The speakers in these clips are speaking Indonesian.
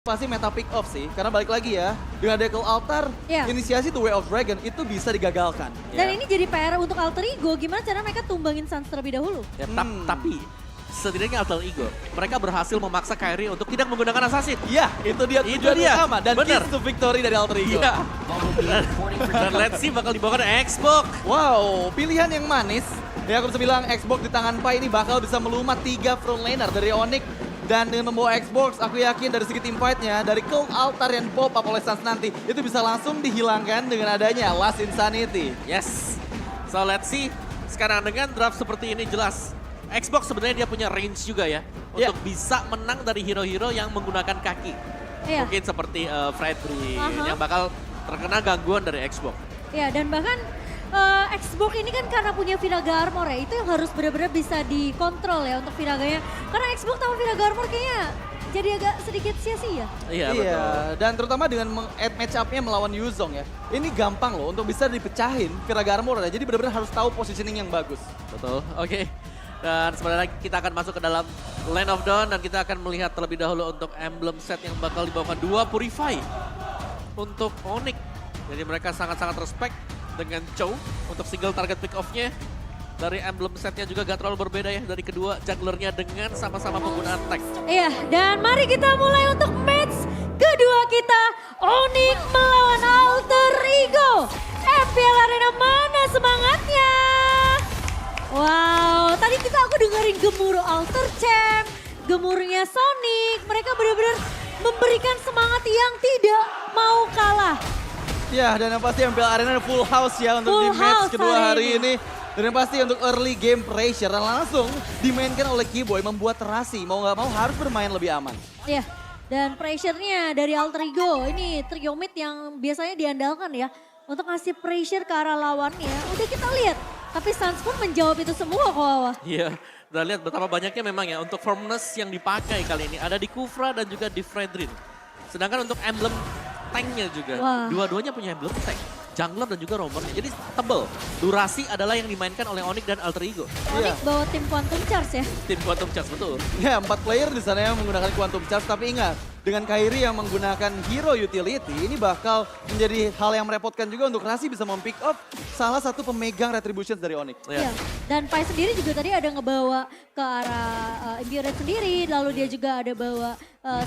Pasti meta pick off sih, karena balik lagi ya, dengan Decal Altar, inisiasi The Way of Dragon itu bisa digagalkan. Dan ini jadi PR untuk Alter Ego, gimana cara mereka tumbangin Suns terlebih dahulu? Ya, tapi setidaknya Alter Ego, mereka berhasil memaksa Kairi untuk tidak menggunakan assassin. Iya, itu dia tujuan utama dan bener. keys to victory dari Alter Ego. Iya. Dan let's see bakal dibawa ke Xbox. Wow, pilihan yang manis. Ya aku bisa bilang Xbox di tangan Pai ini bakal bisa melumat 3 front laner dari Onyx. Dan dengan membawa Xbox, aku yakin dari segi team fight-nya, dari Cold Altar yang pop up oleh Suns nanti, itu bisa langsung dihilangkan dengan adanya Last Insanity. Yes. So let's see. Sekarang dengan draft seperti ini jelas. Xbox sebenarnya dia punya range juga ya. Untuk bisa menang dari hero-hero yang menggunakan kaki. Mungkin seperti Fredrik yang bakal terkena gangguan dari Xbox. Ya, dan bahkan Xbox ini kan karena punya Viraga Armor ya, itu yang harus benar-benar bisa dikontrol ya untuk Viraganya. Karena Xbox tanpa Viraga Armor kayaknya jadi agak sedikit sia-sia. Iya, betul. Dan terutama dengan meng-add match up-nya melawan Yuzong ya. Ini gampang loh untuk bisa dipecahin Viraga Armor ya. Jadi benar-benar harus tahu positioning yang bagus. Betul, oke. Dan sebenarnya kita akan masuk ke dalam Land of Dawn dan kita akan melihat terlebih dahulu untuk emblem set yang bakal dibawakan 2 Purify untuk Onyx. Jadi mereka sangat-sangat respect dengan Chow untuk single target pick off-nya. Dari emblem setnya juga gak terlalu berbeda ya dari kedua jugglernya dengan sama-sama penggunaan tag. Iya, dan mari kita mulai untuk match kedua kita. Onyx melawan Alter Ego. FPL Arena mana semangatnya? Wow, tadi aku dengerin gemuruh Alter Champ, gemuruhnya Sonic. Mereka benar-benar memberikan semangat yang tidak mau kalah. Ya, dan yang pasti MPL Arena full house ya untuk di match kedua hari ini. Dan yang pasti untuk early game pressure dan langsung dimainkan oleh Keyboy membuat Rasi mau nggak mau harus bermain lebih aman. Iya, dan pressure-nya dari Alter Ego, ini trio mid yang biasanya diandalkan ya. Untuk ngasih pressure ke arah lawannya, udah kita lihat. Tapi Suns pun menjawab itu semua kok Wawa. Iya, udah lihat betapa banyaknya memang ya untuk firmness yang dipakai kali ini. Ada di Kufra dan juga di Fredrin. Sedangkan untuk emblem tanknya juga, dua-duanya punya emblem tank. Jungler dan juga roamernya, jadi tebel. Durasi adalah yang dimainkan oleh Onyx dan Alter Ego. Onyx bawa tim Quantum Charge ya? Tim Quantum Charge, betul. Ya, 4 player di sana yang menggunakan Quantum Charge, tapi ingat, dengan Kairi yang menggunakan hero utility, ini bakal menjadi hal yang merepotkan juga untuk Rasi bisa mem-pick up salah satu pemegang retribution dari Onyx. Iya, dan Pai sendiri juga tadi ada ngebawa ke arah Imperial sendiri, lalu dia juga ada bawa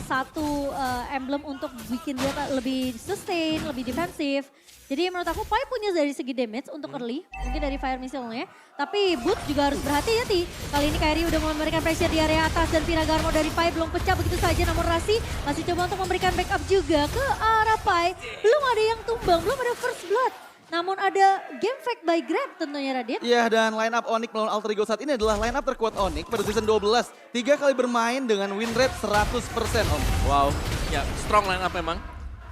satu emblem untuk bikin dia lebih sustain, lebih defensif. Jadi menurut aku Pai punya dari segi damage untuk early, mungkin dari fire missile-nya. Tapi Boot juga harus berhati-hati. Kali ini Kairi udah memberikan pressure di area atas dan Viraga Armor dari Pai belum pecah begitu saja. Namun Rasi masih coba untuk memberikan backup juga ke arah Pai. Belum ada yang tumbang, belum ada first blood. Namun ada game fact by Grab tentunya Radit. Iya, dan line up Onyx melawan Alter Ego saat ini adalah line up terkuat Onyx pada season 12. 3 kali bermain dengan win rate 100% Om. Wow, ya strong line up memang.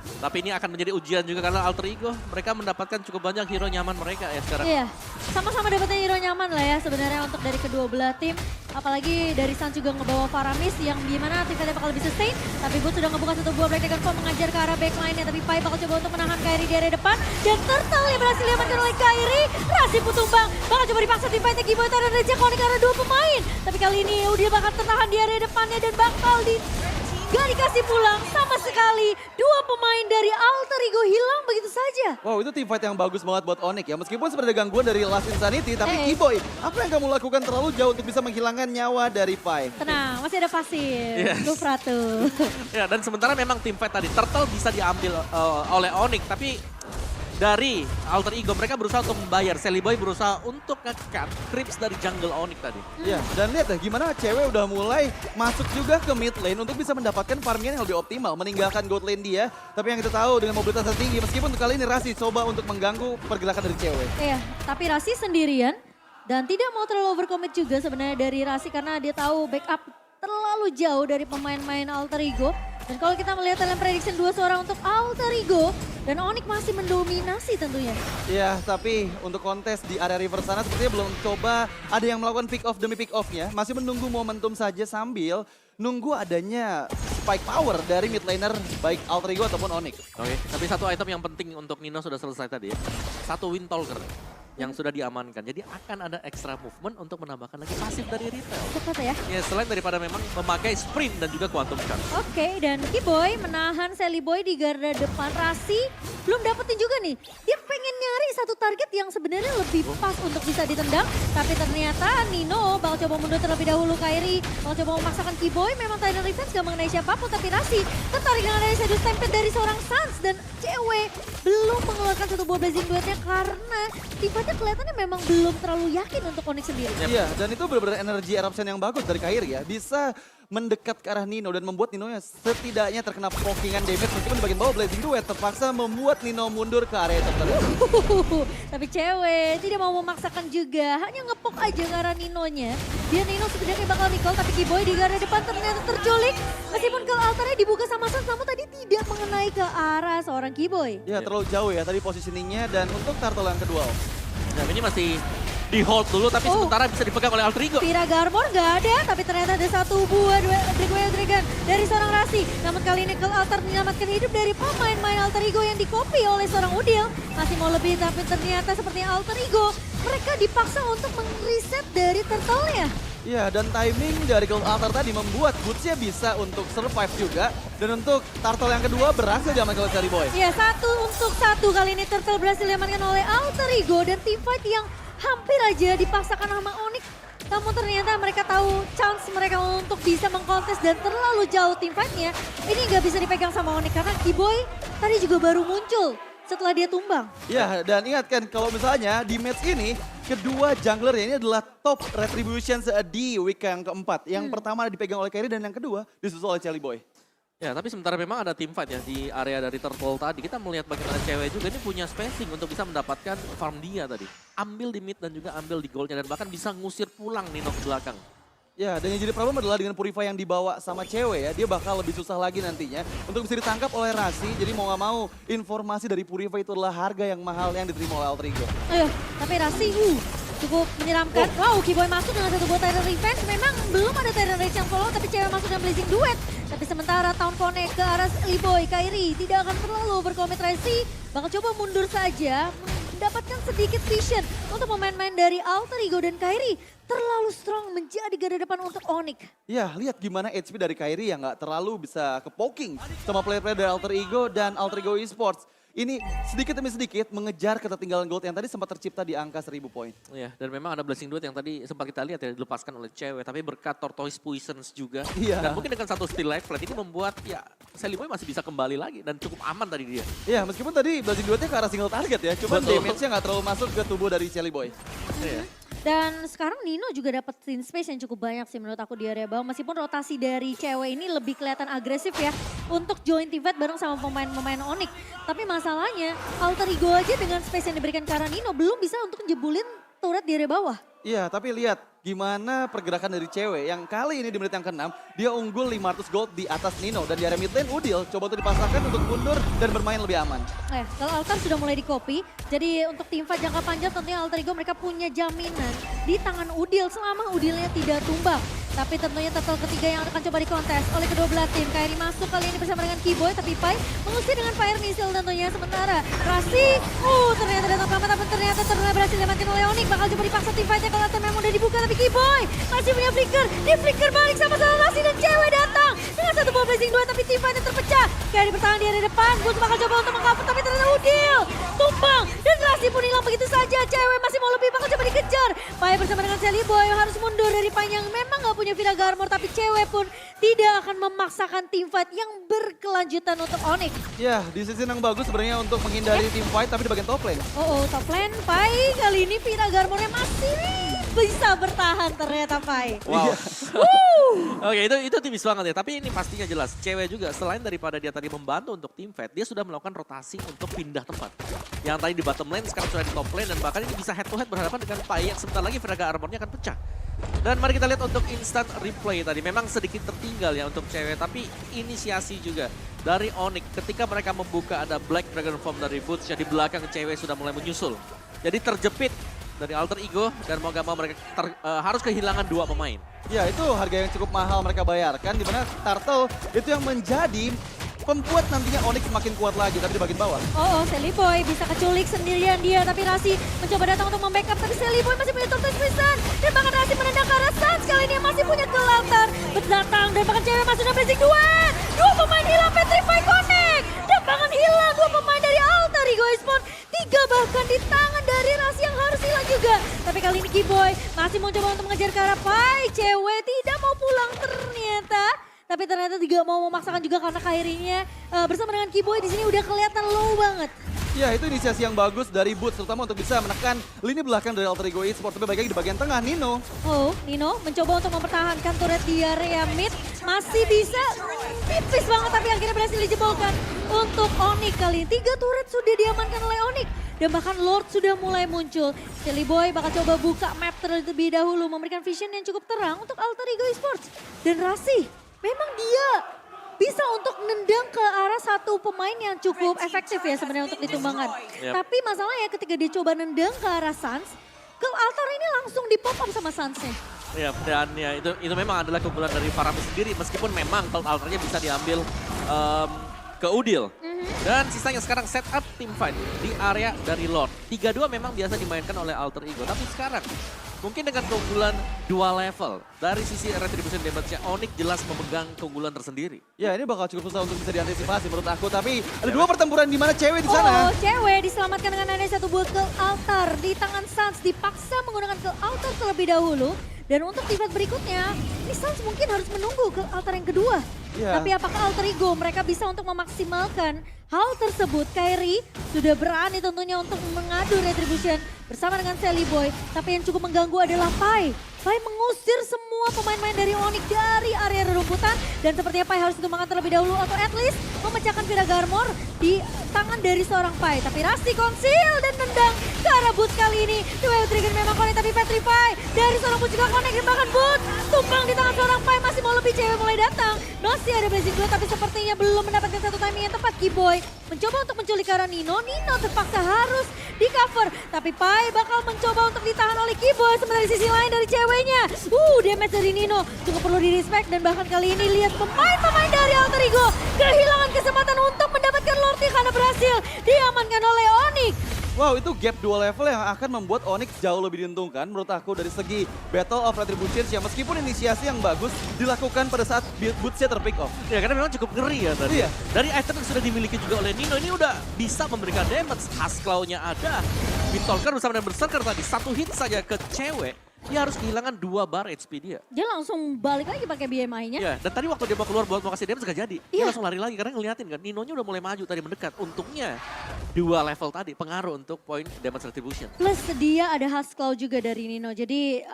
Tapi ini akan menjadi ujian juga karena Alter Ego mereka mendapatkan cukup banyak hero nyaman mereka ya sekarang. Iya, sama-sama dapetin hero nyaman lah ya sebenarnya untuk dari kedua belah tim. Apalagi dari Suns juga ngebawa Faramis yang gimana tim kita bakal lebih sustain. Tapi Boot sudah ngebuka satu buah Black Dragon Form mengajar ke arah backline-nya. Tapi Pai bakal coba untuk menahan Kairi di area depan. Dan Turtle yang berhasil diamankan oleh Kairi. Rasi Putumbang bakal coba dipaksa tim fight Keyboy dan Reja Konik karena 2 pemain. Tapi kali ini udah bakal tertahan di area depannya dan bakal gak dikasih pulang sama sekali. 2 pemain dari Alter Ego hilang begitu saja. Wow, itu team fight yang bagus banget buat Onyx ya. Meskipun sebenarnya gangguan dari Last Insanity, tapi Keyboy, apa yang kamu lakukan terlalu jauh untuk bisa menghilangkan nyawa dari Pai? Tenang, masih ada pasir. Gufratu. Ya, dan sementara memang team fight tadi, Turtle bisa diambil oleh Onyx, tapi dari Alter Ego mereka berusaha untuk membayar. Sally Boy berusaha untuk nge-cut creeps dari jungle Onyx tadi. Iya, dan lihat ya gimana cewek udah mulai masuk juga ke mid lane untuk bisa mendapatkan farming yang lebih optimal. Meninggalkan gold lane dia, tapi yang kita tahu dengan mobilitas yang tinggi, meskipun kali ini Rasi coba untuk mengganggu pergerakan dari cewek. Iya, tapi Rasi sendirian dan tidak mau terlalu overcommit juga sebenarnya dari Rasi karena dia tahu backup terlalu jauh dari pemain-pemain Alter Ego. Dan kalau kita melihat dalam prediction 2 suara untuk Alter Ego dan Onyx masih mendominasi tentunya. Iya, tapi untuk kontes di area river sana sepertinya belum coba ada yang melakukan pick off demi pick offnya. Masih menunggu momentum saja sambil nunggu adanya spike power dari mid laner baik Alter Ego ataupun Onyx. Oke, tapi satu item yang penting untuk Nino sudah selesai tadi ya. 1 Wind Talker. yang sudah diamankan. Jadi akan ada extra movement untuk menambahkan lagi pasif dari Retail. Cepat ya. Ya, selain daripada memang memakai sprint dan juga quantum charge. Oke, dan Kiboy menahan Sally Boy di garda depan. Rasi belum dapetin juga nih. Dia pengen nyari satu target yang sebenarnya lebih pas untuk bisa ditendang. Tapi ternyata Nino bakal coba mundur terlebih dahulu. Kairi bakal coba memaksakan Kiboy. Memang Tidal Revenge gak mengenai siapapun. Tapi Rasi tertarik dengan adanya Shadow Stampede dari seorang Sans. Dan cewek belum mengeluarkan satu buah Blazing Duetnya karena tiba-tiba kelihatannya memang belum terlalu yakin untuk Onyx sendiri. Iya, dan itu benar-benar energi eruption yang bagus dari Kairi ya. Bisa mendekat ke arah Nino dan membuat Nino setidaknya terkena pokingan damage meskipun di bagian bawah Blazing Duet terpaksa membuat Nino mundur ke area tertentu. Tapi cewek tidak mau memaksakan juga, hanya ngepok aja ke arah Ninonya. Dia Nino sebenarnya bakal Nicole tapi Kiboy di garda depan ternyata terculik. Meskipun ke altarnya dibuka sama Sans namun tadi tidak mengenai ke arah seorang Kiboy. Ya terlalu jauh ya tadi positioningnya dan untuk turtle yang kedua. Nah, ini masih di hold dulu tapi sementara bisa dipegang oleh Alter Ego. Pira Garmor gak ada, tapi ternyata ada satu buah Breakaway Dragon dari seorang Rasi. Namun kali ini Kill Altar menyelamatkan hidup dari pemain-main Alter Ego yang dikopi oleh seorang Udil. Masih mau lebih tapi ternyata sepertinya Alter Ego mereka dipaksa untuk meng-reset dari turtle-nya. Ya dan timing dari Kill Altar tadi membuat Boots-nya bisa untuk survive juga. Dan untuk turtle yang kedua berhasil diamankan oleh Cherry Boy. Ya 1-1 kali ini Turtle berhasil diamankan oleh Alter Ego dan teamfight yang hampir aja dipaksakan sama Onyx. Namun ternyata mereka tahu chance mereka untuk bisa mengkontes dan terlalu jauh teamfightnya. Ini nggak bisa dipegang sama Onyx karena Kiboy tadi juga baru muncul setelah dia tumbang. Ya dan ingat kan kalau misalnya di match ini kedua junglernya ini adalah top retribution di week yang keempat. Yang pertama dipegang oleh Kairi dan yang kedua disusul oleh Cherry Boy. Ya, tapi sementara memang ada team fight ya di area dari Turtle tadi. Kita melihat bagaimana cewek juga ini punya spacing untuk bisa mendapatkan farm dia tadi. Ambil di mid dan juga ambil di goldnya dan bahkan bisa ngusir pulang Nino ke belakang. Ya, dan yang jadi problem adalah dengan Purify yang dibawa sama cewek ya, dia bakal lebih susah lagi nantinya untuk bisa ditangkap oleh Rasi. Jadi mau gak mau informasi dari Purify itu adalah harga yang mahal yang diterima oleh Alter Ego. Tapi Rasi cukup menyeramkan. Wow, Kiboy masuk dengan satu buah Tidal Revenge. Memang belum ada Tidal Rage yang follow, tapi cewek masuk dengan Blazing Duet. Tapi sementara Town Connect ke arah Liboy, Kairi tidak akan terlalu berkomit. Rasi bakal coba mundur saja, mendapatkan sedikit vision untuk pemain-pemain dari Alter Ego dan Kairi. Terlalu strong menjadi garda depan untuk Onyx. Ya, lihat gimana HP dari Kairi yang gak terlalu bisa ke-poking sama player-player dari Alter Ego dan Alter Ego Esports. Ini sedikit demi sedikit mengejar ketertinggalan gold yang tadi sempat tercipta di angka 1000 poin. Iya, dan memang ada Blazing Duet yang tadi sempat kita lihat ya dilepaskan oleh cewek. Tapi berkat Tortoise Poisons juga. Iya. Dan mungkin dengan satu steal life plate ini membuat ya Sally Boy masih bisa kembali lagi dan cukup aman tadi dia. Ya, meskipun tadi Blazing Duetnya ke arah single target ya. Cuman damage-nya gak terlalu masuk ke tubuh dari Shelly Boy. Iya. Dan sekarang Nino juga dapat scene space yang cukup banyak sih menurut aku di area bawah. Meskipun rotasi dari cewek ini lebih kelihatan agresif ya untuk join team fight bareng sama pemain-pemain Onyx. Tapi masalahnya Alter Ego aja dengan space yang diberikan ke arah Nino belum bisa untuk jebulin turret di area bawah. Iya, tapi lihat gimana pergerakan dari cewek yang kali ini di menit yang ke-6 dia unggul 500 gold di atas Nino dan di area mid lane Udil coba untuk dipasangkan untuk mundur dan bermain lebih aman. Kalau Altar sudah mulai di copy, jadi untuk tim fight jangka panjang tentunya Alter Ego mereka punya jaminan di tangan Udil selama Udilnya tidak tumbang. Tapi tentunya turtle ketiga yang akan coba dikontes oleh kedua belah tim. Kairi masuk kali ini bersama dengan Kiboy, tapi Pai mengusir dengan fire missile tentunya. Sementara Rasi, ternyata datang selamat, tapi ternyata berhasil diamankan oleh Onyx. Bakal coba dipaksa tim fightnya kalau Altar memang udah dibuka, tapi Kiboy masih punya flicker. Di flicker balik sama-sama Rasi dan cewek datang dengan satu buah blazing duet, tapi tim fightnya terpecah. Kairi bertahan di area depan, Gus bakal coba untuk mengcover, tapi ternyata Udil tumbang. Dan Rasi pun hilang begitu saja. Cewek masih mau lebih, bakal coba dikejar. Pai bersama dengan Sally Boy harus mundur dari Pai yang memang gak punya Vira Garmor, tapi cewek pun tidak akan memaksakan team fight yang berkelanjutan untuk Onyx. Ya, di sisi yang bagus sebenarnya untuk menghindari team fight tapi di bagian top lane. Top lane Pai kali ini Vira Garmornya masih bisa bertahan ternyata Pai. Wow. Oke, itu tipis banget ya. Tapi ini pastinya jelas. Cewek juga selain daripada dia tadi membantu untuk team fight, dia sudah melakukan rotasi untuk pindah tempat. Yang tadi di bottom lane sekarang sudah di top lane dan bahkan ini bisa head to head berhadapan dengan Pai yang sebentar lagi Vira Garmornya akan pecah. Dan mari kita lihat untuk instant replay tadi. Memang sedikit tertinggal ya untuk cewek, tapi inisiasi juga dari Onyx ketika mereka membuka ada Black Dragon Form dari Boots yang di belakang cewek sudah mulai menyusul. Jadi terjepit dari Alter Ego dan mau gak mau mereka harus kehilangan dua pemain. Ya, itu harga yang cukup mahal mereka bayarkan, di mana Turtle itu yang menjadi membuat nantinya Onyx semakin kuat lagi, tapi di bagian bawah. Oh, Sally Boy bisa keculik sendirian dia, tapi Rasi mencoba datang untuk membackup, tapi Sally Boy masih punya Tortoise Prison. Dan bahkan Rasi menendang ke arah Sans, kali ini masih punya ke Lautar. Berdatang dan bahkan cewek masuk dalam basic 2. Dua pemain hilang, Petrify Connect. Dan bahkan hilang dua pemain dari Alter Ego Esports. 3 bahkan di tangan dari Rasi yang harus hilang juga. Tapi kali ini Kiboy masih mau coba untuk mengejar ke arah Pai. Cewek tidak mau pulang ternyata. Tapi ternyata tidak mau memaksakan juga karena Kairinya bersama dengan Kiboy di sini udah kelihatan low banget. Ya, itu inisiasi yang bagus dari Boots, terutama untuk bisa menekan lini belakang dari Alter Ego Esports. Tapi baik lagi di bagian tengah, Nino. Oh, Nino mencoba untuk mempertahankan turret di area mid. Masih bisa tipis banget tapi akhirnya berhasil dijebolkan untuk Onyx kali ini. 3 turret sudah diamankan oleh Onyx. Dan bahkan Lord sudah mulai muncul. Sally Boy bakal coba buka map terlebih dahulu. Memberikan vision yang cukup terang untuk Alter Ego Esports. Dan Rasi, memang dia bisa untuk nendang ke arah satu pemain yang cukup efektif ya sebenarnya untuk ditumbangkan. Yep. Tapi masalahnya ketika dia coba nendang ke arah Sans, ke altar ini langsung dipop up sama Sansnya. Ya, dan ya itu memang adalah keunggulan dari Faramis sendiri, meskipun memang Cloud Altarnya bisa diambil ke Udil. Dan sisanya sekarang setup team fight di area dari Lord. 3-2 memang biasa dimainkan oleh Alter Ego, tapi sekarang mungkin dengan keunggulan 2 level dari sisi retribution damage-nya, Onyx jelas memegang keunggulan tersendiri. Ya, ini bakal cukup susah untuk bisa diantisipasi menurut aku. Tapi ada 2 pertempuran di mana cewek di sana. Oh, cewek diselamatkan dengan adanya satu build ke altar di tangan Sans. Dipaksa menggunakan ke altar terlebih dahulu. Dan untuk tivat berikutnya, ini Sans mungkin harus menunggu ke altar yang kedua. Iya. Tapi apakah Alter Ego mereka bisa untuk memaksimalkan hal tersebut? Kairi sudah berani tentunya untuk mengadu retribution bersama dengan Sally Boy. Tapi yang cukup mengganggu adalah Pai. Pai mengusir semua pemain-pemain dari Onyx dari area rerumputan. Dan sepertinya Pai harus ditumbangkan terlebih dahulu atau at least memecahkan Viraga Armor di tangan dari seorang Pai. Tapi Rasti conceal dan nendang ke arah Boots kali ini. Duel trigger memang Connect tapi Petrify dari seorang Boots juga Connect dan bahkan Boots tumbang di tangan seorang Pai. Masih mau lebih, cewek mulai datang. Masih ada Blazing 2 tapi sepertinya belum mendapatkan satu timing yang tepat. Kiboy mencoba untuk menculik ke arah Nino. Nino terpaksa harus di cover. Tapi Pai bakal mencoba untuk ditahan oleh Kiboy. Sementara di sisi lain dari ceweknya. Damage dari Nino cukup perlu di respect. Dan bahkan kali ini lihat pemain-pemain dari Alter Ego kehilangan kesempatan untuk mendapatkan Lordnya karena berhasil diamankan oleh Onyx. Wow, itu gap 2 level yang akan membuat Onyx jauh lebih diuntungkan menurut aku dari segi Battle of Retribution ya, meskipun inisiasi yang bagus dilakukan pada saat Boots-nya terpick off. Ya, karena memang cukup ngeri ya tadi. Iya. Dari item yang sudah dimiliki juga oleh Nino, ini udah bisa memberikan damage. Hasclaw-nya ada. Bitolker bersama dengan Berserker tadi, 1 hit saja ke cewek. Dia harus kehilangan 2 bar HP dia. Dia langsung balik lagi pakai BMI-nya. Ya, dan tadi waktu dia mau keluar buat mau kasih damage gak jadi. Dia Iya. langsung lari lagi karena ngeliatin kan. Ninonya udah mulai maju tadi mendekat. Untungnya 2 level tadi pengaruh untuk poin damage retribution. Plus dia ada Hasclaw juga dari Nino. Jadi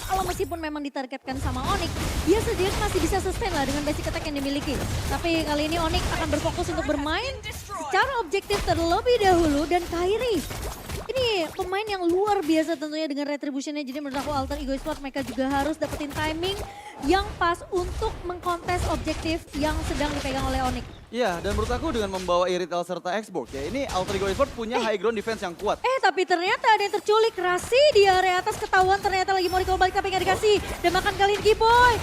kalau meskipun memang ditargetkan sama Onyx, dia sendiri masih bisa sustain lah dengan basic attack yang dimiliki. Tapi kali ini Onyx akan berfokus untuk bermain secara objektif terlebih dahulu. Dan Kairi, ini pemain yang luar biasa tentunya dengan retributionnya. Jadi menurut aku Alter Ego Esports mereka juga harus dapetin timing yang pas untuk mengkontes objektif yang sedang dipegang oleh Onyx. Iya, dan menurut aku dengan membawa Irithel serta Xbox ya, ini Alter Ego Esports punya high ground defense yang kuat. Tapi ternyata ada yang terculik. Rasi di area atas ketahuan ternyata lagi mau recall balik tapi nggak dikasih. Dan makan kali ini Kiboy.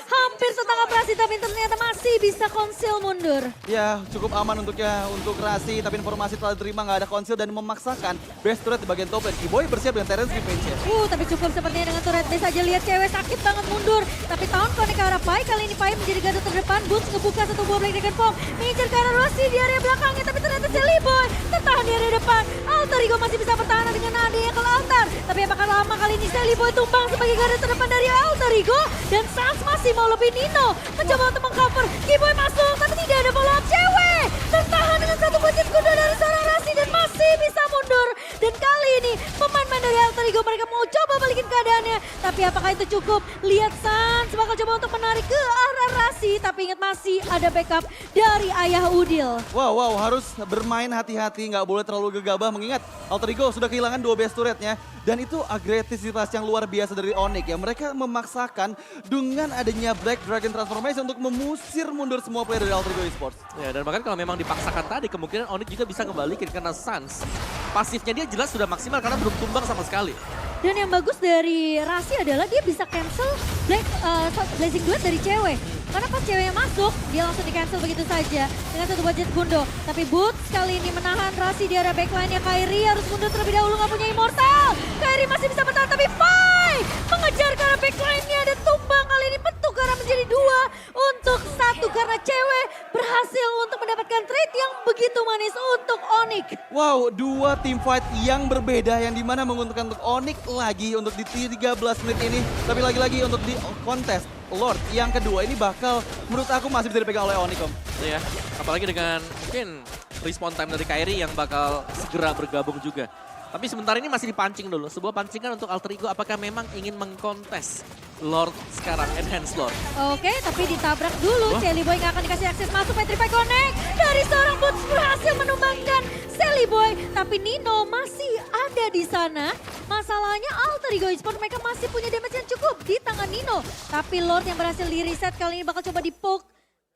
Hampir setengah berhasil tapi ternyata masih bisa conceal mundur. Ya, cukup aman untuk Rasi, tapi informasi telah diterima nggak ada konsil dan memaksakan base turret di bagian top lane. Kiboy bersiap dengan Terrence Revenge-nya. Tapi cukup sepertinya dengan turret base aja, lihat cewek sakit banget mundur. Tapi tahun connect ke arah Pai, kali ini Pai menjadi garda terdepan. Boots ngebuka satu buah Black Dragon Bomb, mengincar ke arah Rossi di area belakangnya. Tapi ternyata Sally Boy tertahan di area depan. Alter Ego masih bisa bertahan dengan adanya ke altar. Tapi apakah lama kali ini Sally Boy tumbang sebagai garda terdepan dari Alter Ego. Dan Sans masih mau lebih. Nino mencoba untuk mengcover. Kiboy masuk tapi tidak ada follow up. Cewek tertahan dengan satu buncit kuda dari seorang Rasi dan masih bisa mundur. Dan kali ini pemain-pemain dari Alter Ego mereka mau coba balikin keadaannya. Tapi apakah itu cukup? Lihat Sans bakal coba untuk menarik ke arah Rasi. Tapi ingat masih ada backup dari ayah Udil. Wow, harus bermain hati-hati, nggak boleh terlalu gegabah mengingat Alter Ego sudah kehilangan 2 base turretnya. Dan itu agresivitas yang luar biasa dari Onyx ya. Mereka memaksakan dengan adanya Black Dragon Transformation untuk memusir mundur semua player dari Alter Ego Esports. Ya, dan bahkan kalau memang dipaksakan tadi, kemungkinan Onyx juga bisa ngebalikin karena Sans pasifnya dia jelas sudah maksimal karena belum tumbang sama sekali. Dan yang bagus dari Rasi adalah dia bisa cancel Blazing Duet dari cewek. Karena pas ceweknya masuk, dia langsung di-cancel begitu saja dengan satu budget Gundo. Tapi Boots kali ini menahan Rasi di area backline-nya. Kairi harus mundur terlebih dahulu, nggak punya Immortal. Kairi masih bisa bertahan, tapi Pai mengejar ke arah backline-nya. Dan tumbang kali ini pertukaran menjadi 2 untuk 1. Karena cewek berhasil untuk mendapatkan trade yang begitu manis untuk Onyx. Wow, 2 team fight yang berbeda yang dimana menguntungkan untuk Onyx lagi untuk di 13 menit ini. Tapi lagi-lagi untuk di kontes Lord yang kedua ini bakal menurut aku masih bisa dipegang oleh Onyx, Om. Ya, apalagi dengan mungkin respawn time dari Kairi yang bakal segera bergabung juga. Tapi sebentar ini masih dipancing dulu. Sebuah pancingan untuk Alter Ego apakah memang ingin mengkontes Lord sekarang, Enhance Lord. Oke, tapi ditabrak dulu. Shelly Boy nggak akan dikasih akses masuk. Petrify Connect dari seorang Boots berhasil menumbangkan Shelly Boy. Tapi Nino masih ada di sana. Masalahnya Alter Ego Esports mereka masih punya damage yang cukup di tangan Nino. Tapi Lord yang berhasil di-reset kali ini bakal coba di-poke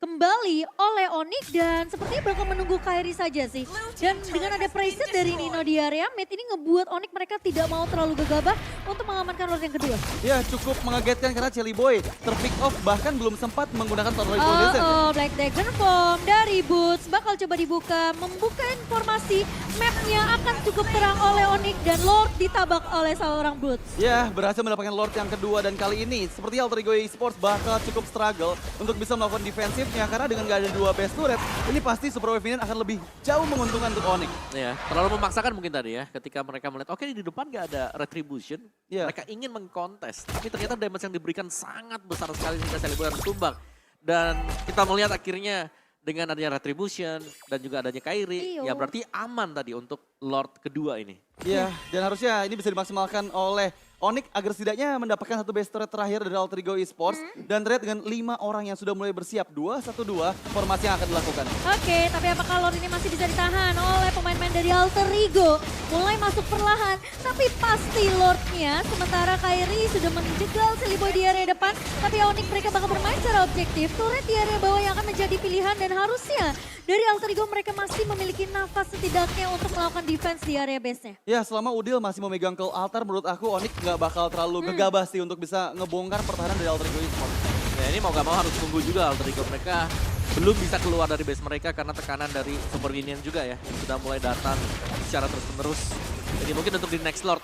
kembali oleh Onyx dan sepertinya bakal menunggu Kairi saja sih. Dan dengan ada preset dari Nino di area mid ini ngebuat Onyx mereka tidak mau terlalu gegabah untuk mengamankan Lord yang kedua. Ya cukup mengagetkan karena Shelly Boy terpick off bahkan belum sempat menggunakan Total Revolution. Black Dagger Form dari Boots bakal coba dibuka, membuka informasi mapnya akan cukup terang oleh Onyx dan Lord ditabak oleh seorang Boots. Ya berhasil mendapatkan Lord yang kedua dan kali ini seperti Alter Ego Esports bakal cukup struggle untuk bisa melakukan defensif karena dengan gak ada 2 base turret, ini pasti Super Wave Minion akan lebih jauh menguntungkan untuk Onyx. Ya, terlalu memaksakan mungkin tadi ya, ketika mereka melihat oke di depan gak ada retribution, mereka ingin mengkontes, tapi ternyata damage yang diberikan sangat besar sekali sehingga Shelly Boy harus tumbang. Dan kita melihat akhirnya dengan adanya retribution dan juga adanya Kairi, ya berarti aman tadi untuk Lord kedua ini. Iya, dan harusnya ini bisa dimaksimalkan oleh Onyx agar setidaknya mendapatkan satu base turret terakhir dari Alter Ego Esports dan terlihat dengan 5 orang yang sudah mulai bersiap 2-1-2 formasi yang akan dilakukan. Oke, tapi apakah Lord ini masih bisa ditahan oleh pemain-pemain dari Alter Ego? Mulai masuk perlahan, tapi pasti Lordnya sementara Kairi sudah menjegal Shelly Boy di area depan, tapi Onyx mereka bakal bermain secara objektif. Turret di area bawah yang akan menjadi pilihan dan harusnya dari Alter Ego mereka masih memiliki nafas setidaknya untuk melakukan defense di area base-nya. Ya selama Udil masih memegang Call Altar menurut aku Onyx nggak bakal terlalu gegabah sih untuk bisa ngebongkar pertahanan dari Alter Ego Esports. Ya ini mau gak mau harus tunggu juga Alter Ego mereka belum bisa keluar dari base mereka karena tekanan dari Super Minion juga ya. Sudah mulai datang secara terus-menerus. Jadi mungkin untuk di next Lord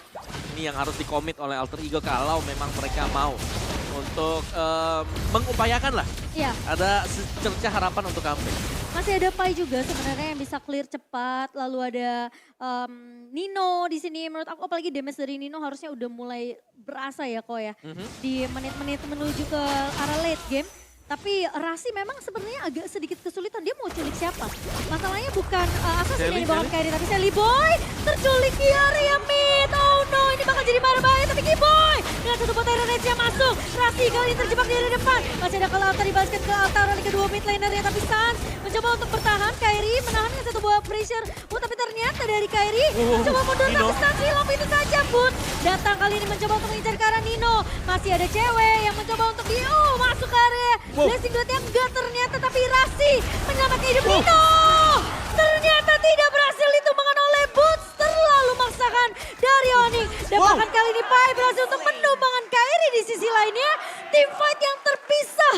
ini yang harus dikomit oleh Alter Ego kalau memang mereka mau untuk mengupayakan lah. Iya. Ada secercah harapan untuk comeback. Masih ada Pai juga sebenarnya yang bisa clear cepat. Lalu ada Nino di sini. Menurut aku apalagi damage dari Nino harusnya udah mulai berasa ya kok ya. Di menit-menit menuju ke arah late game. Tapi Rasi memang sebenarnya agak sedikit kesulitan. Dia mau culik siapa? Masalahnya bukan Assassin yang dibawa Kairi, tapi Shelly Boy terculik di area mid. Oh no, ini bakal jadi bahaya. Tapi Kiboy dengan satu potera Rage yang masuk. Rasi kali ini terjebak di area depan. Masih ada kalau Altar dibalaskan ke Altar oleh kedua mid lanernya. Tapi Sans mencoba untuk bertahan. Kairi menahan dengan satu buah pressure. Tapi ternyata dari Kairi mencoba mundur. Tapi Sans hilang itu saja pun. Datang kali ini mencoba untuk mengincar ke arah Nino. Masih ada cewek yang mencoba untuk masuk ke area. Blessing Duetnya enggak ternyata, tapi Rasi menyelamatkan hidup Nino. Ternyata tidak berhasil ditumbangkan oleh Boots. Terlalu maksakan dari Onyx. Dan bahkan kali ini Pai berhasil untuk menumbangkan Kairi di sisi lainnya. Team fight yang terpisah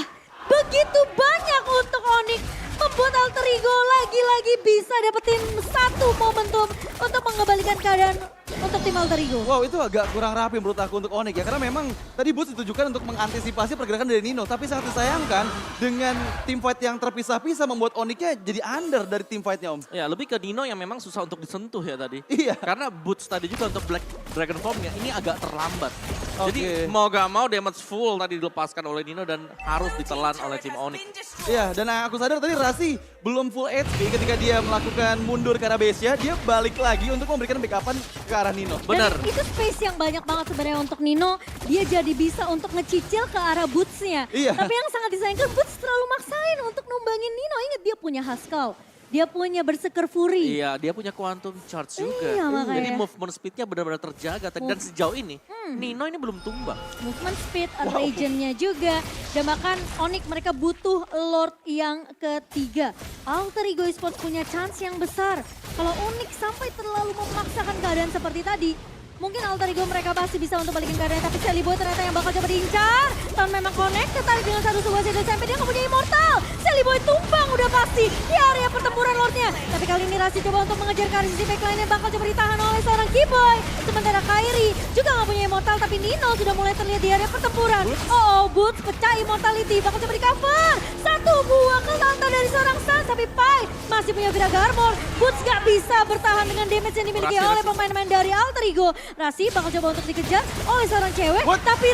begitu banyak untuk Onyx. Membuat Alter Ego lagi-lagi bisa dapetin satu momentum untuk mengembalikan keadaan untuk tim Alter Ego. Wow itu agak kurang rapi menurut aku untuk Onyx ya. Karena memang tadi Boots ditujukan untuk mengantisipasi pergerakan dari Nino. Tapi sangat disayangkan dengan tim fight yang terpisah-pisah membuat Onyx-nya jadi under dari tim fight-nya Om. Ya lebih ke Nino yang memang susah untuk disentuh ya tadi. Iya. Karena Boots tadi juga untuk Black Dragon Form-nya ini agak terlambat. Oke. Jadi mau gak mau damage full tadi dilepaskan oleh Nino dan harus ditelan oleh tim Onyx. Iya dan aku sadar tadi Rasi belum full HP ketika dia melakukan mundur ke arah base-nya. Dia balik lagi untuk memberikan backup-an ke arah Nino. Benar. Dan itu space yang banyak banget sebenarnya untuk Nino. Dia jadi bisa untuk ngecicil ke arah Boots-nya. Iya. Tapi yang sangat disayangkan Boots terlalu maksain untuk numbangin Nino. Ingat dia punya Haskell. Dia punya Berserker Fury. Iya, dia punya Quantum Charge juga. Iya, makanya. Jadi movement speed-nya benar-benar terjaga. Dan sejauh ini, Nino ini belum tumbang. Movement speed, region-nya juga. Dan bahkan Onyx mereka butuh Lord yang ketiga. Alter Ego Esports punya chance yang besar. Kalau Onyx sampai terlalu memaksakan keadaan seperti tadi, Mungkin Alter Ego mereka masih bisa untuk balikin keadaan, tapi Sally Boy ternyata yang bakal coba diincar. Tan memang connect, ketarik dengan satu sebuah shadow sampai dia nggak punya immortal. Sally Boy tumbang udah pasti di area pertempuran Lordnya. Tapi kali ini Rasi coba untuk mengejar ke arah sisi backline yang bakal coba ditahan oleh seorang Keyboy. Sementara Kairi juga nggak punya immortal, tapi Nino sudah mulai terlihat di area pertempuran. Oh, Boots pecah immortality, bakal coba di cover. Satu buah kelantar dari seorang Sans, tapi Pai masih punya Viraga Armor. Boots gak bisa bertahan dengan damage yang dimiliki oleh pemain-pemain dari Alter Ego. Rasi bakal coba untuk dikejar oleh seorang cewek, tapi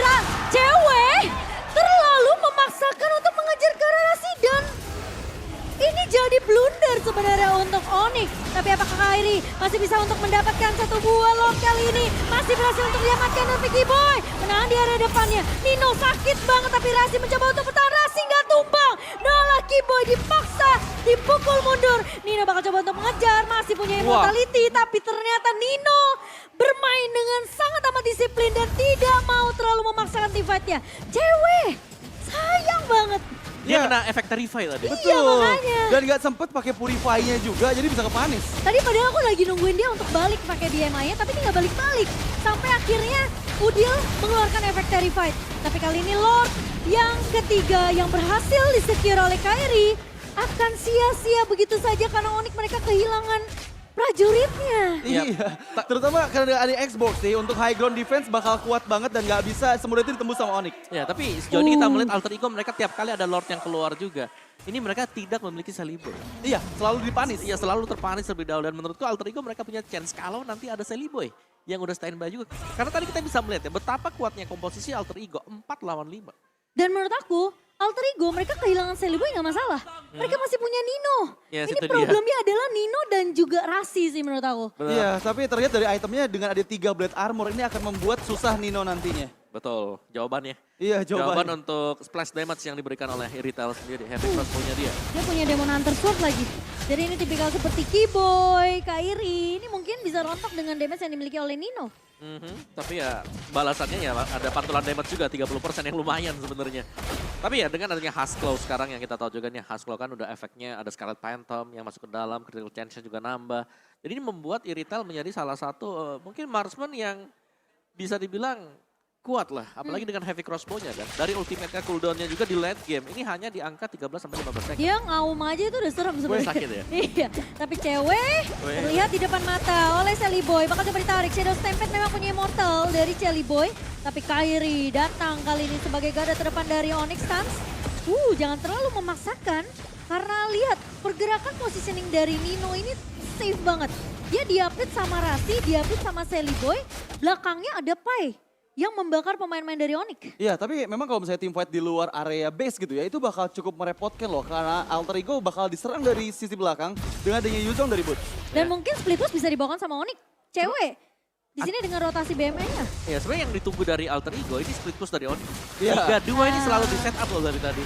cewek terlalu memaksakan untuk mengejar ke arah Rasi dan ini jadi blunder sebenarnya untuk Onyx. Tapi apakah Kairi masih bisa untuk mendapatkan satu buah Lord kali ini? Masih berhasil untuk diamankan oleh Vicky Boy. Menahan di area depannya. Nino sakit banget tapi Rasi mencoba untuk bertahan. Rasi nggak tumbang. Nah, Keyboy dipaksa dipukul mundur. Nino bakal coba untuk mengejar. Masih punya immortality. Tapi ternyata Nino bermain dengan sangat amat disiplin dan tidak mau terlalu memaksakan teamfight-nya. Cewek, sayang banget. Dia kena efek Terrify tadi. Betul. Iya, makanya. Dan nggak sempet pakai Purify-nya juga, jadi bisa kepanis. Tadi padahal aku lagi nungguin dia untuk balik pakai BMI-nya, tapi dia nggak balik-balik. Sampai akhirnya Udil mengeluarkan efek Terrified. Tapi kali ini Lord yang ketiga yang berhasil di-secure oleh Kairi akan sia-sia begitu saja karena Onyx mereka kehilangan prajuritnya. Iya, terutama karena ada Xbox sih, untuk high ground defense bakal kuat banget dan nggak bisa semudah itu ditembus sama Onyx. Ya, tapi sejauh ini kita melihat Alter Ego mereka tiap kali ada Lord yang keluar juga. Ini mereka tidak memiliki Sally Boy. Iya, selalu dipanis. Iya, selalu terpanis terlebih dahulu. Dan menurutku Alter Ego mereka punya chance kalau nanti ada Sally Boy yang udah standby juga. Karena tadi kita bisa melihat ya betapa kuatnya komposisi Alter Ego 4 lawan 5. Dan menurut aku, Alter Ego mereka kehilangan Sally Boy nggak masalah. Mereka masih punya Nino. Yes, Ini itu dia. problemnya adalah Nino dan juga Rasi sih menurut aku. Iya, tapi terlihat dari itemnya dengan ada 3 Blade Armor ini akan membuat susah Nino nantinya. Betul, jawabannya. Iya, Jawaban jawaban. untuk splash damage yang diberikan oleh Irithel sendiri. Heavy crossbow-nya dia. Dia punya Demon Hunter Sword lagi. Jadi ini tipikal seperti Keyboy, Kairi. Ini mungkin bisa rontok dengan damage yang dimiliki oleh Nino. Tapi ya balasannya ya ada pantulan damage juga 30% yang lumayan sebenarnya. Tapi ya dengan adanya Husklow sekarang yang kita tahu juga nih Husklow kan udah efeknya ada Scarlet Phantom yang masuk ke dalam, critical chance juga nambah. Jadi ini membuat Irithel menjadi salah satu mungkin marksman yang bisa dibilang kuat lah, apalagi dengan heavy crossbow-nya kan. Dari ultimate-nya cooldown-nya juga di late game, ini hanya di angka 13-15 second. Dia ngaum aja itu udah serem sebenarnya. sakit ya? Iya, tapi cewek terlihat di depan mata oleh Sally Boy. Bakal coba ditarik, Shadow Stampede memang punya immortal dari Sally Boy. Tapi Kairi datang kali ini sebagai garda terdepan dari Onyx Suns. Jangan terlalu memaksakan. Karena lihat, pergerakan positioning dari Nino ini safe banget. Dia di-update sama Rasi, di-update sama Sally Boy. Belakangnya ada Pai yang membakar pemain-pemain dari Onyx. Iya, tapi memang kalau misalnya team fight di luar area base gitu ya, itu bakal cukup merepotkan loh. Karena Alter Ego bakal diserang dari sisi belakang dengan adanya Yuzong dari Boots. Dan mungkin split push bisa dibawakan sama Onyx. Cewek. Di sini dengan rotasi BMI-nya. Ya sebenarnya yang ditunggu dari Alter Ego ini split push dari Onyx. Iya. 3-2 ini selalu di set up loh dari tadi.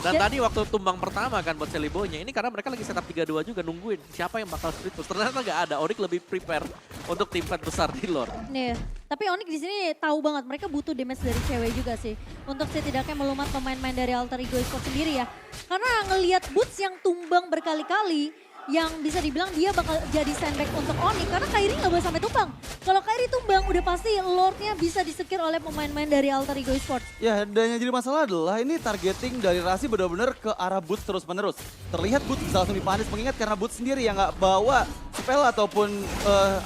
Dan tadi waktu tumbang pertama kan buat Sally Boy-nya, ini karena mereka lagi set up 3-2 juga nungguin siapa yang bakal split push. Ternyata nggak ada, Onyx lebih prepare untuk tim fight besar di Lord. Nih, tapi Onyx di sini tahu banget mereka butuh damage dari cewek juga sih. Untuk setidaknya melumat pemain-pemain dari Alter Ego Esports sendiri ya. Karena ngelihat Boots yang tumbang berkali-kali, yang bisa dibilang dia bakal jadi sandbag untuk Onyx karena Kairi nggak boleh sampai tumbang. Kalau Kairi tumbang udah pasti Lordnya bisa disekir oleh pemain-pemain dari Alter Ego Esports. Ya, dan yang jadi masalah adalah ini targeting dari Rasi benar-benar ke arah Boots terus-menerus. Terlihat Boots bisa langsung dipanis mengingat karena Boots sendiri yang nggak bawa spell ataupun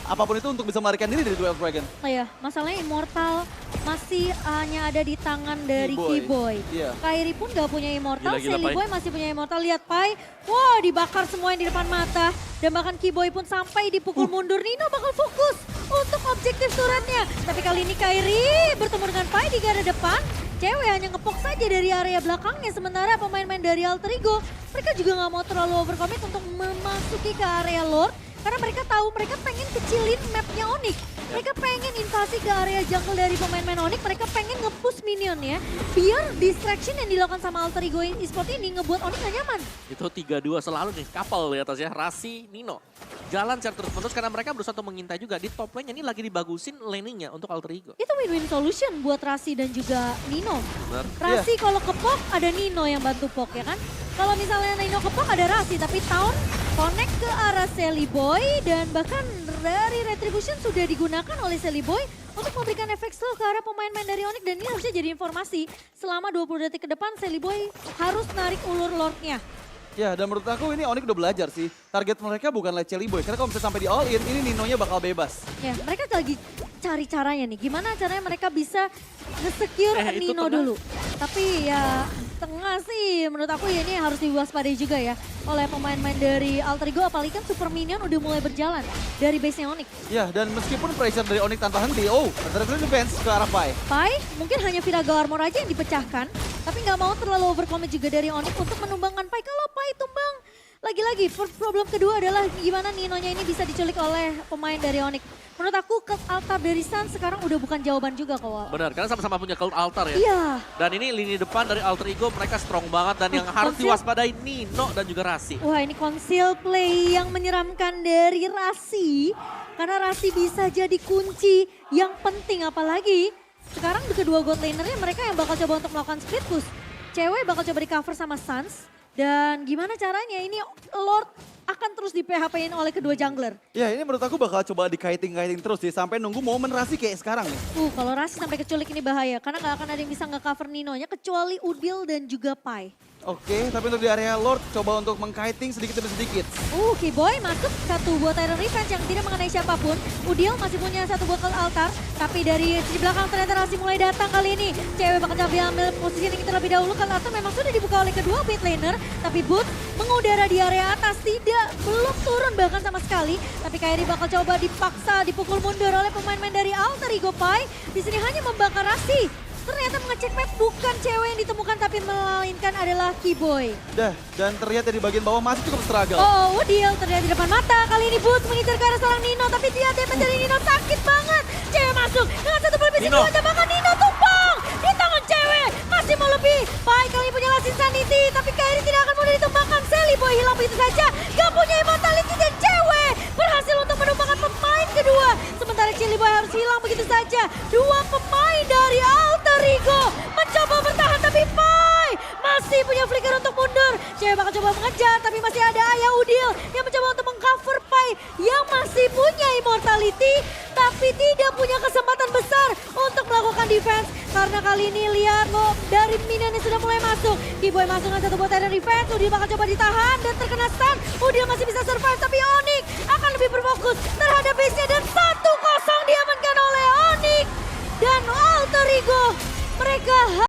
apapun itu untuk bisa melarikan diri dari Duel Dragon. Oh ya, masalahnya Immortal masih hanya ada di tangan dari Keyboy. Keyboy. Iya. Kairi pun gak punya Immortal, Gila-gila, Sally Pai. Boy masih punya Immortal. Lihat Pai, wah dibakar semua yang di depan mata. Dan bahkan Keyboy pun sampai dipukul mundur. Nino bakal fokus untuk objektif suratnya. Tapi kali ini Kairi bertemu dengan Pai di garda depan. Cewek hanya ngepok saja dari area belakangnya. Sementara pemain-pemain dari Alter Ego, mereka juga gak mau terlalu overcommit untuk memasuki ke area Lord. Karena mereka tahu mereka pengen kecilin mapnya Onyx. Mereka pengen invasi ke area jungle dari pemain-pemain Onyx. Mereka pengen nge-push minion ya. Biar distraction yang dilakukan sama Alter Ego Esports ini ngebuat Onyx gak nyaman. Itu 3-2 selalu nih, couple di atasnya, Rasi, Nino. Jalan secara terus-menerus karena mereka berusaha untuk mengintai juga. Di top lane ini lagi dibagusin laningnya untuk Alter Ego. Itu win-win solution buat Rasi dan juga Nino. Benar. Rasi kalau kepok ada Nino yang bantu pok ya kan. Kalau misalnya Nino kepok ada Rasi tapi Town connect ke arah Sally Boy dan bahkan dari Retribution sudah digunakan oleh Sally Boy untuk memberikan efek slow ke arah pemain-pemain dari Onyx. Dan ini harusnya jadi informasi selama 20 detik ke depan Sally Boy harus narik ulur Lordnya. Ya, dan menurut aku ini Onyx udah belajar sih. Target mereka bukanlah Chelly Boy, karena kalau misalnya sampai di all in, ini Ninonya bakal bebas. Ya, mereka lagi cari caranya nih. Gimana caranya mereka bisa nge-secure itu Nino tengah. dulu. Tapi ya tengah sih menurut aku ya ini harus diwaspadai juga ya oleh pemain-pemain dari Alter Ego. Apalagi kan Super Minion udah mulai berjalan dari base-nya Onyx. Ya, dan meskipun pressure dari Onyx tanpa henti, ada defense ke arah Pai. Pai mungkin hanya Virago Armor aja yang dipecahkan. Tapi nggak mau terlalu overcommit juga dari Onyx untuk menumbangkan Pai. Kalau Pai tumbang, lagi-lagi problem kedua adalah gimana Ninonya ini bisa diculik oleh pemain dari Onyx. Menurut aku ke altar dari Sun sekarang udah bukan jawaban juga kok. Benar, karena sama-sama punya cult altar ya. Iya. Dan ini lini depan dari Alter Ego mereka strong banget dan yang harus Conceal. diwaspadai Nino dan juga Rasi. Wah ini conceal play yang menyeramkan dari Rasi. Karena Rasi bisa jadi kunci yang penting apalagi. Sekarang kedua god lanernya mereka yang bakal coba untuk melakukan split push. Cewek bakal coba di cover sama Suns. Dan gimana caranya ini Lord akan terus di PHP-in oleh kedua jungler. Ya, ini menurut aku bakal coba dikaiting-kaiting terus sih, sampai nunggu momen Rasi kayak sekarang nih. Kalau Rasi sampai keculik ini bahaya. Karena nggak akan ada yang bisa nge-cover Ninonya kecuali Udil dan juga Pai. Oke, tapi untuk di area Lord, coba untuk mengkiting sedikit demi sedikit. Keyboy masuk satu buat Tyrant Revenge yang tidak mengenai siapapun. Udil masih punya satu buat altar. Tapi dari sisi belakang ternyata Rasi mulai datang kali ini. Cewek bakal coba ambil posisi ini terlebih dahulu. Kan altar memang sudah dibuka oleh kedua mid laner. Tapi Boot mengudara di area atas. Belum turun bahkan sama sekali. Tapi Kairi bakal coba dipaksa, dipukul mundur oleh pemain-pemain dari Alter Ego Pai. Di sini hanya membakar Rasi. Ternyata mengecek map bukan cewek yang ditemukan tapi melainkan adalah Keyboy. Dan ternyata di bagian bawah masih cukup struggle. Udil terlihat di depan mata. Kali ini Boots mengincar ke arah seorang Nino. Tapi dia damage dari Nino sakit banget. Cewek masuk dengan satu pelipis Nino. itu bahkan Nino tumpang di tangan cewek. Masih mau lebih. Baik kali ini punya Last Insanity. Tapi Kairi tidak akan mudah ditumbangkan. Sally Boy hilang begitu saja. Gak punya immortality dan cewek berhasil untuk menumbangkan pemain kedua. Sementara Chili Boy harus hilang begitu saja. Dua pemain dari Alter Ego mencoba bertahan tapi Pai masih punya flicker untuk mundur. Cewek bakal coba mengejar tapi masih ada Ayah Udil yang mencoba untuk mengcover Pai yang masih punya immortality tapi tidak punya kesempatan besar untuk melakukan defense. Karena kali ini lihat loh dari minion yang sudah mulai masuk. Keyboy masuk dengan satu buat Tyrant Revenge. Udil bakal coba ditahan dan terkena stun. Udil masih bisa survive tapi Onyx akan lebih berfokus